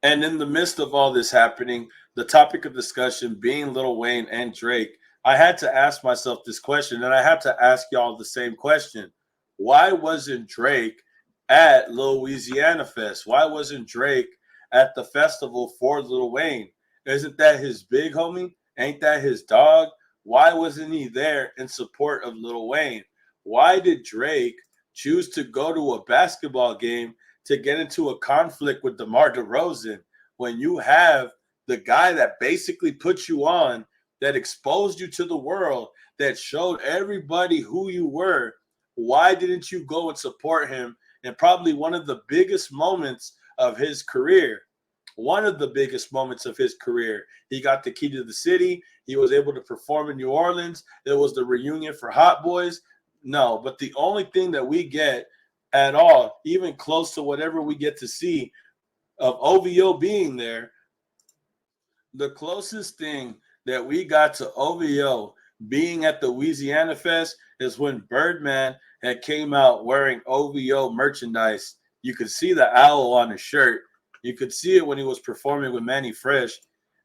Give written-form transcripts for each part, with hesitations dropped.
And in the midst of all this happening, the topic of discussion being Lil Wayne and Drake, I had to ask myself this question, and I had to ask y'all the same question. Why wasn't Drake at Louisiana Fest? Why wasn't Drake at the festival for Lil Wayne? Isn't that his big homie? Ain't that his dog? Why wasn't he there in support of Lil Wayne? Why did Drake choose to go to a basketball game to get into a conflict with DeMar DeRozan when you have the guy that basically put you on, that exposed you to the world, that showed everybody who you were? Why didn't you go and support him in probably one of the biggest moments of his career? One of the biggest moments of his career. He got the key to the city. He was able to perform in New Orleans. It was the reunion for Hot Boys. No, but the only thing that we get at all, even close to whatever we get to see of OVO being there, the closest thing that we got to OVO being at the Louisiana Fest is when Birdman had came out wearing OVO merchandise. You could see the owl on his shirt. You could see it when he was performing with Manny Fresh.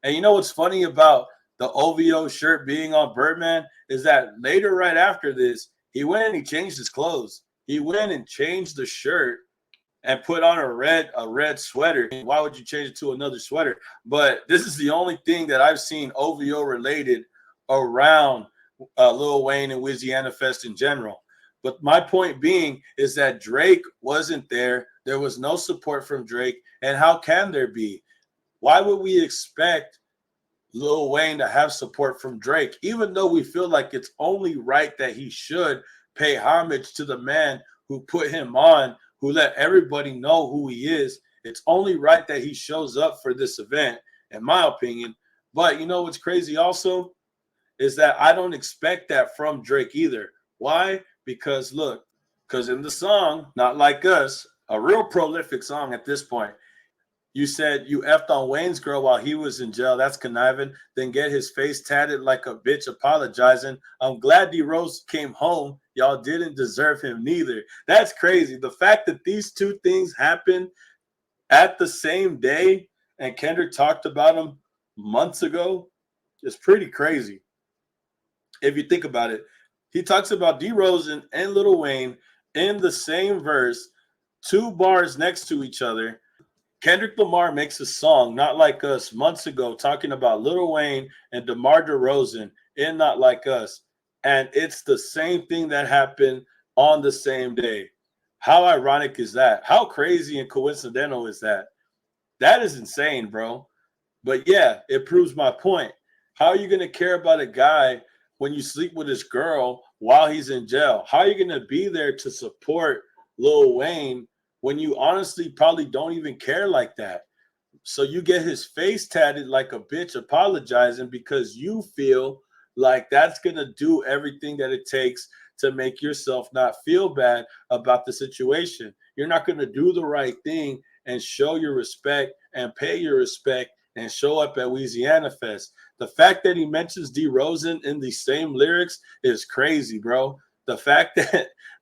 And you know what's funny about the OVO shirt being on Birdman is that later, right after this, he went and he changed his clothes. He went and changed the shirt and put on a red sweater. Why would you change it to another sweater? But this is the only thing that I've seen OVO related around Lil Wayne and Louisiana Fest in general. But my point being is that Drake wasn't there. There was no support from Drake. And how can there be? Why would we expect Lil Wayne to have support from Drake, even though we feel like it's only right that he should pay homage to the man who put him on, who let everybody know who he is? It's only right that he shows up for this event, in my opinion. But you know what's crazy also is that I don't expect that from Drake either. Why? Because look, because in the song, Not Like Us, a real prolific song at this point, you said you effed on Wayne's girl while he was in jail. That's conniving. Then get his face tatted like a bitch apologizing. I'm glad D Rose came home. Y'all didn't deserve him neither. That's crazy. The fact that these two things happened at the same day and Kendrick talked about them months ago is pretty crazy. If you think about it, he talks about D Rose and Lil Wayne in the same verse, two bars next to each other. Kendrick Lamar makes a song, Not Like Us, months ago, talking about Lil Wayne and DeMar DeRozan in Not Like Us. And it's the same thing that happened on the same day. How ironic is that? How crazy and coincidental is that? That is insane, bro. But yeah, it proves my point. How are you going to care about a guy when you sleep with his girl while he's in jail? How are you going to be there to support Lil Wayne when you honestly probably don't even care like that? So you get his face tatted like a bitch apologizing because you feel like that's going to do everything that it takes to make yourself not feel bad about the situation. You're not going to do the right thing and show your respect and pay your respect and show up at Louisiana Fest. The fact that he mentions D Rosen in the same lyrics is crazy, bro. The fact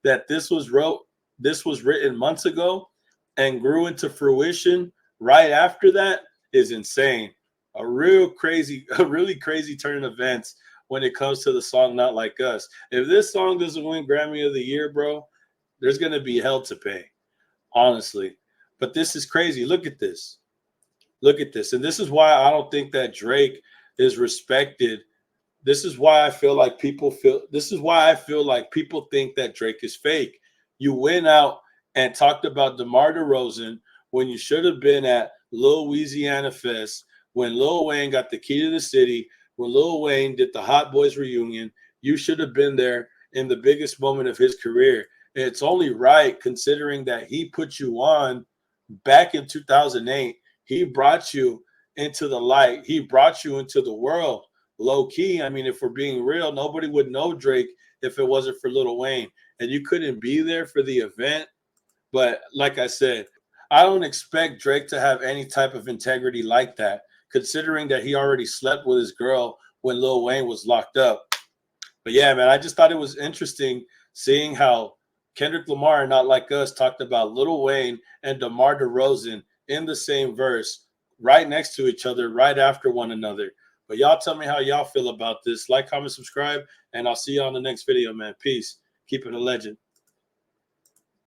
that this was written months ago and grew into fruition right after that is insane. A really crazy turn of events when it comes to the song Not Like Us. If this song doesn't win Grammy of the Year, bro, there's going to be hell to pay, honestly. But this is crazy. Look at this. Look at this. And this is why I don't think that Drake is respected. This is why I feel like people think that Drake is fake. You went out and talked about DeMar DeRozan when you should have been at Louisiana Fest, when Lil Wayne got the key to the city, when Lil Wayne did the Hot Boys reunion. You should have been there in the biggest moment of his career. And it's only right, considering that he put you on back in 2008. He brought you into the light. He brought you into the world. Low key, I mean, if we're being real, nobody would know Drake if it wasn't for Lil Wayne. And you couldn't be there for the event. But like I said, I don't expect Drake to have any type of integrity like that, considering that he already slept with his girl when Lil Wayne was locked up. But yeah, man, I just thought it was interesting seeing how Kendrick Lamar, Not Like Us, talked about Lil Wayne and DeMar DeRozan in the same verse right next to each other, right after one another. But y'all tell me how y'all feel about this. Like, comment, subscribe, and I'll see you on the next video, man. Peace. Keep it a legend.